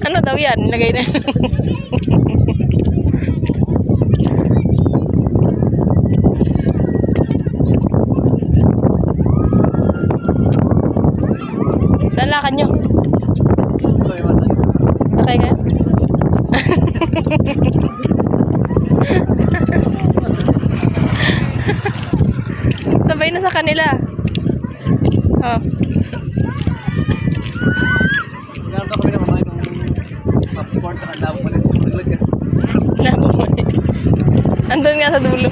Ano daw yan? Nilagay na. Saan lakad nyo? Nakay kayo? Sabay na sa kanila. Oh. Meron pa kami na mamahay ng popcorn sa kandaw mo. Andun nga sa dulo.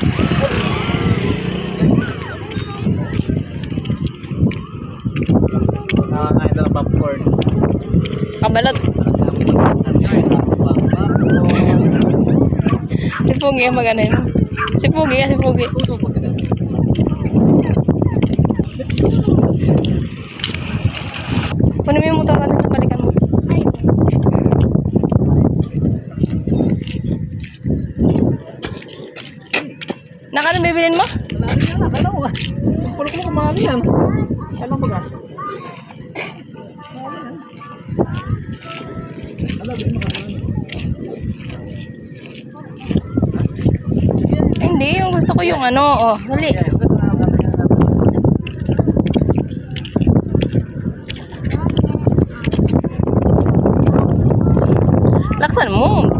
Nakakain na ng popcorn. Kabalot. Si Pugi ang mag-ano yun. Si Pugi. Kunin mo yung motor natin. Balikan mo. Nakano bibilin mo? Akala ko nga. Puro ko kumali yan. Alam mo ka? Hindi, yung gusto ko yung ano. Oh, dali. Laksan mo.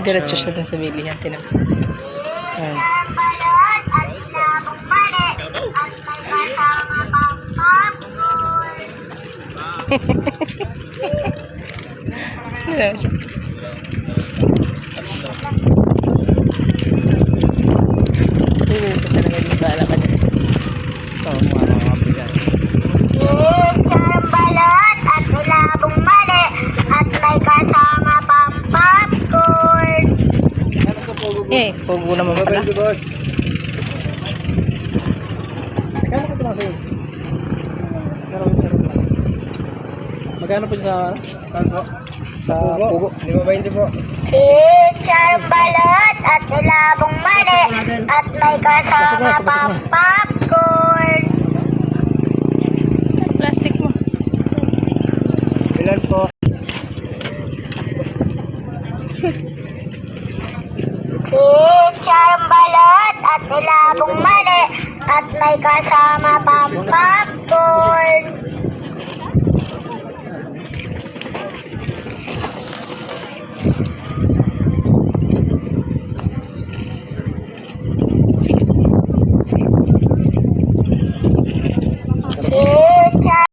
Diretso siya dun sa bilihan. Tinan. Ayan. Ayan siya. Siguro siya talaga yung bahala ka niya. Ito, mga kapigan. Charang balot at ulabong mali at may kasama pang popcorn. Pugo naman pala. Boss. Magkano po ito lang sa'yo? Magkano po sa kanto? Sa pugo? 5.20 po. Charang balot at ulabong mali at may kasama pang popcorn. Plastic mo. Ilan po? Charang balot at ulabong mali at may kasama pang popcorn.